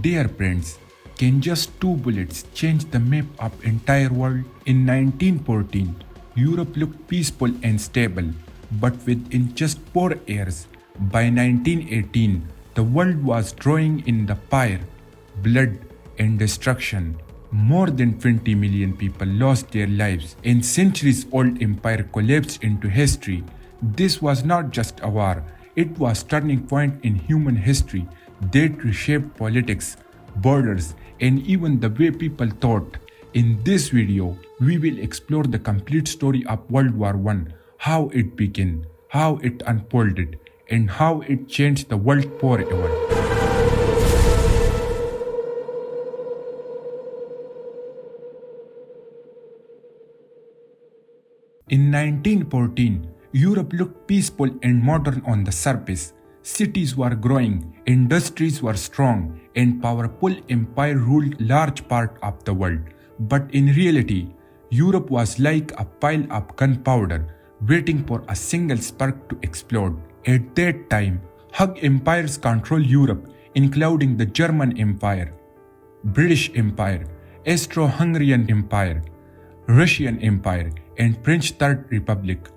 Dear friends, can just two bullets change the map of entire world? In 1914, Europe looked peaceful and stable, but within just 4 years, by 1918, the world was drawing in the fire, blood, and destruction. More than 20 million people lost their lives, and centuries-old empire collapsed into history. This was not just a war, it was a turning point in human history that reshaped politics, borders, and even the way people thought. In this video, we will explore the complete story of World War I, how it began, how it unfolded, and how it changed the world forever. In 1914, Europe looked peaceful and modern on the surface. Cities were growing, industries were strong, and powerful empire ruled large part of the world. But in reality, Europe was like a pile of gunpowder, waiting for a single spark to explode. At that time, hug empires controlled Europe, including the German Empire, British Empire, Austro-Hungarian Empire, Russian Empire, and French Third Republic.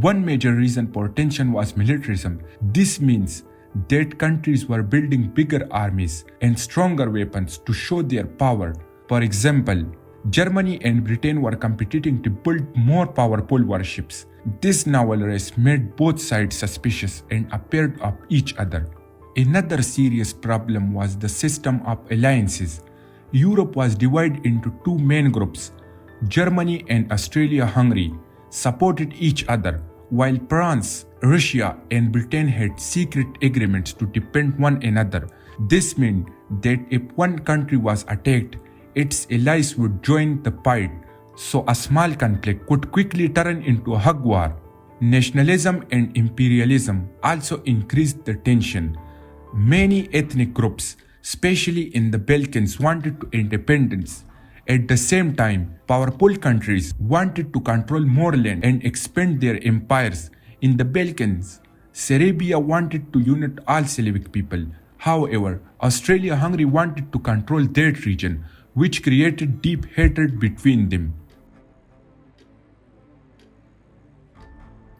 One major reason for tension was militarism. This means that countries were building bigger armies and stronger weapons to show their power. For example, Germany and Britain were competing to build more powerful warships. This naval race made both sides suspicious and afraid of each other. Another serious problem was the system of alliances. Europe was divided into two main groups. Germany and Austria-Hungary supported each other, while France, Russia, and Britain had secret agreements to defend one another. This meant that if one country was attacked, its allies would join the fight, so a small conflict could quickly turn into a hug war. Nationalism and imperialism also increased the tension. Many ethnic groups, especially in the Balkans, wanted independence. At the same time, powerful countries wanted to control more land and expand their empires. In the Balkans, Serbia wanted to unite all Slavic people. However, Austria-Hungary wanted to control that region, which created deep hatred between them.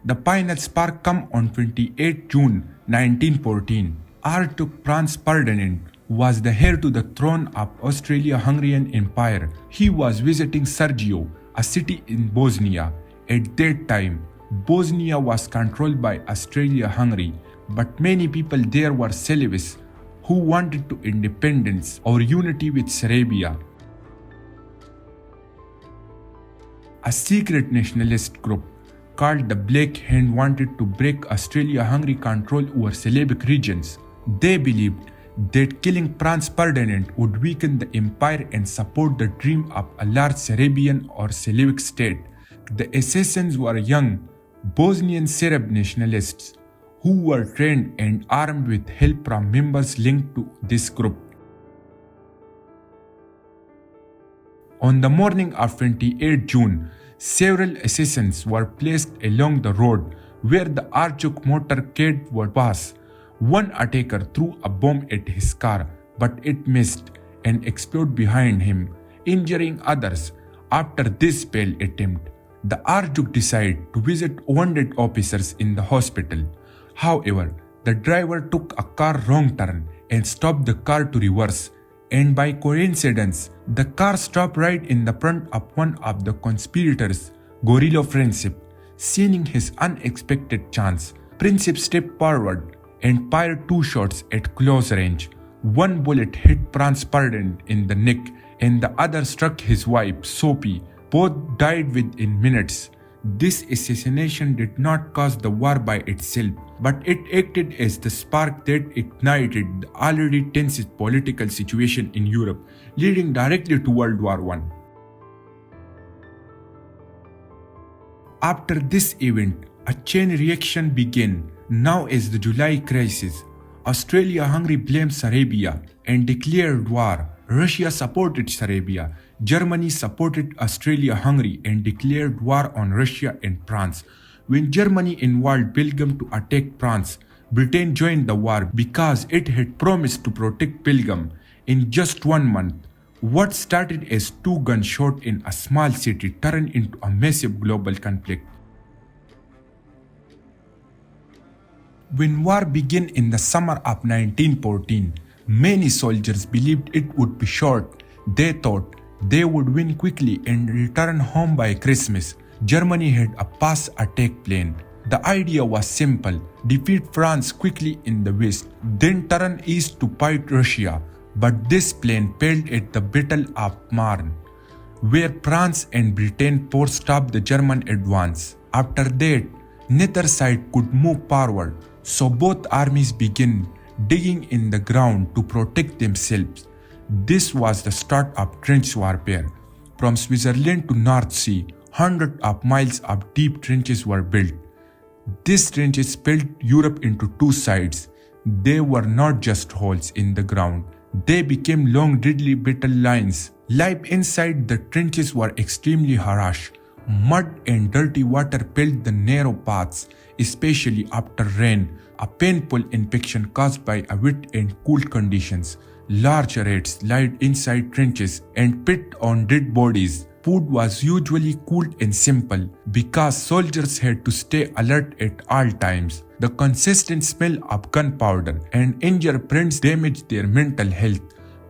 The final spark came on 28 June 1914. Archduke Franz Ferdinand was the heir to the throne of Austria-Hungarian Empire. He was visiting Sarajevo, a city in Bosnia. At that time, Bosnia was controlled by Austria-Hungary, but many people there were Slavics who wanted to independence or unity with Serbia. A secret nationalist group called the Black Hand wanted to break Austria-Hungary control over Slavic regions. They believed that killing Franz Ferdinand would weaken the empire and support the dream of a large Serbian or Slavic state. The assassins were young Bosnian Serb nationalists who were trained and armed with help from members linked to this group. On the morning of 28 June, several assassins were placed along the road where the Archduke motorcade would pass. One attacker threw a bomb at his car, but it missed and exploded behind him, injuring others. After this failed attempt, the Archduke decided to visit wounded officers in the hospital. However, the driver took a car wrong turn and stopped the car to reverse, and by coincidence, the car stopped right in the front of one of the conspirators, Guerrilla Friendship. Seeing his unexpected chance, Friendship stepped forward and fired 2 shots at close range. One bullet hit Franz Ferdinand in the neck and the other struck his wife, Sophie. Both died within minutes. This assassination did not cause the war by itself, but it acted as the spark that ignited the already tense political situation in Europe, leading directly to World War I. After this event, a chain reaction began. Now as the July crisis, Austria-Hungary blamed Serbia and declared war. Russia supported Serbia. Germany supported Austria-Hungary and declared war on Russia and France. When Germany invaded Belgium to attack France, Britain joined the war because it had promised to protect Belgium. In just 1 month, what started as two gunshots in a small city turned into a massive global conflict. When war began in the summer of 1914, many soldiers believed it would be short. They thought they would win quickly and return home by Christmas. Germany had a fast attack plan. The idea was simple: defeat France quickly in the west, then turn east to fight Russia. But this plan failed at the Battle of Marne, where France and Britain forced up the German advance. After that, neither side could move forward, so both armies began digging in the ground to protect themselves. This was the start of trench warfare. From Switzerland to North Sea, hundreds of miles of deep trenches were built. These trenches split Europe into two sides. They were not just holes in the ground. They became long deadly battle lines. Life inside the trenches were extremely harsh. Mud and dirty water filled the narrow paths, especially after rain, a painful infection caused by wet and cool conditions. Large rats lived inside trenches and fed on dead bodies. Food was usually cold and simple because soldiers had to stay alert at all times. The consistent smell of gunpowder and injured friends damaged their mental health.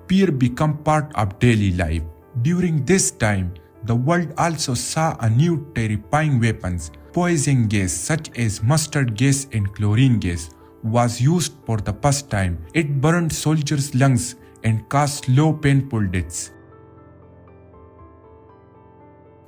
Fear became part of daily life. During this time, the world also saw a new terrifying weapons. Poison gas such as mustard gas and chlorine gas was used for the first time. It burned soldiers' lungs and caused slow painful deaths.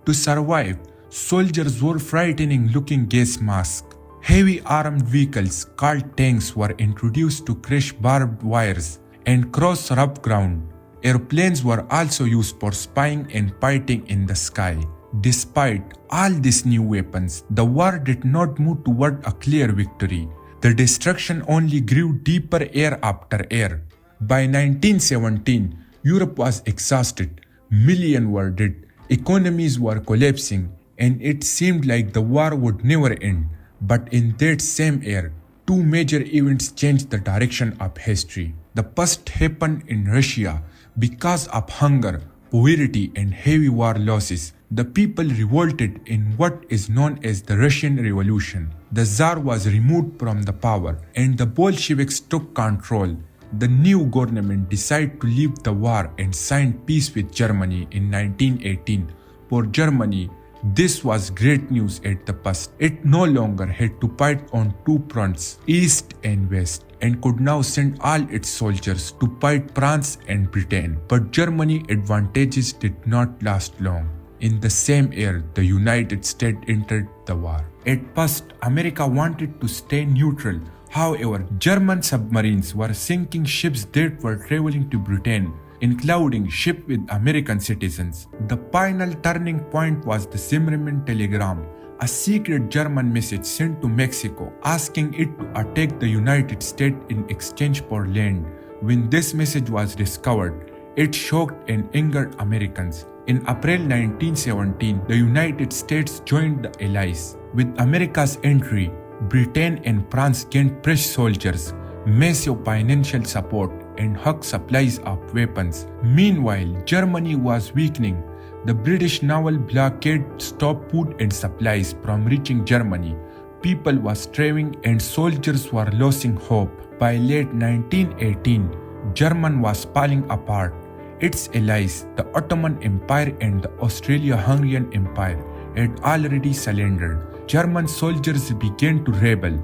To survive, soldiers wore frightening-looking gas masks. Heavy armed vehicles called tanks were introduced to crush barbed wires and cross rough ground. Airplanes were also used for spying and fighting in the sky. Despite all these new weapons, the war did not move toward a clear victory. The destruction only grew deeper year after year. By 1917, Europe was exhausted. Millions were dead. Economies were collapsing, and it seemed like the war would never end. But in that same year, two major events changed the direction of history. The first happened in Russia. Because of hunger, poverty, and heavy war losses, the people revolted in what is known as the Russian Revolution. The Tsar was removed from the power, and the Bolsheviks took control. The new government decided to leave the war and sign peace with Germany in 1918. For Germany, this was great news at the first. It no longer had to fight on two fronts, east and west, and could now send all its soldiers to fight France and Britain. But Germany's advantages did not last long. In the same year, the United States entered the war. At first, America wanted to stay neutral. However, German submarines were sinking ships that were traveling to Britain, including ships with American citizens. The final turning point was the Zimmermann telegram, a secret German message sent to Mexico asking it to attack the United States in exchange for land. When this message was discovered, it shocked and angered Americans. In April 1917, the United States joined the Allies. With America's entry, Britain and France gained fresh soldiers, massive financial support, and huge supplies of weapons. Meanwhile, Germany was weakening. The British naval blockade stopped food and supplies from reaching Germany. People were starving and soldiers were losing hope. By late 1918, Germany was falling apart. Its allies, the Ottoman Empire and the Austro-Hungarian Empire, had already surrendered. German soldiers began to rebel.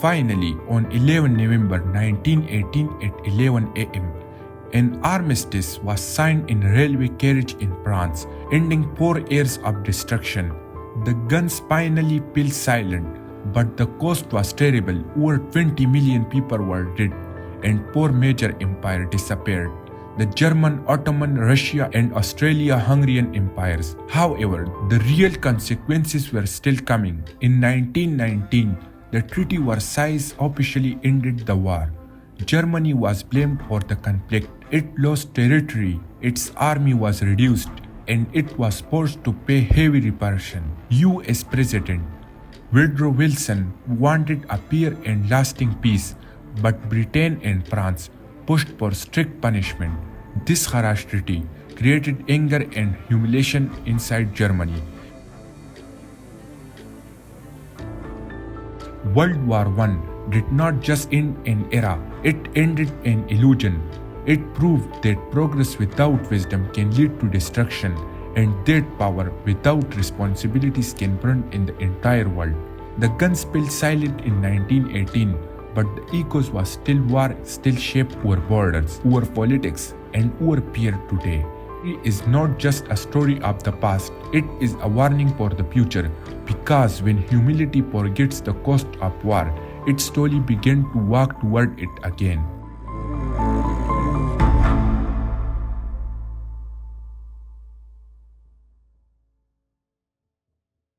Finally, on 11 November 1918 at 11 a.m., an armistice was signed in railway carriage in France, ending 4 years of destruction. The guns finally fell silent, but the cost was terrible. Over 20 million people were dead, and 4 major empires disappeared: the German, Ottoman, Russia, and Austro-Hungarian empires. However, the real consequences were still coming. In 1919, the Treaty of Versailles officially ended the war. Germany was blamed for the conflict. It lost territory, its army was reduced, and it was forced to pay heavy reparation. US President Woodrow Wilson wanted a fair and lasting peace, but Britain and France pushed for strict punishment. This harsh treaty created anger and humiliation inside Germany. World War I did not just end an era, it ended an illusion. It proved that progress without wisdom can lead to destruction, and that power without responsibilities can burn in the entire world. The guns fell silent in 1918, but the echoes was still war, still shaped our borders, our politics, and our fear today. It is not just a story of the past, it is a warning for the future, because when humility forgets the cost of war, it slowly begins to walk toward it again.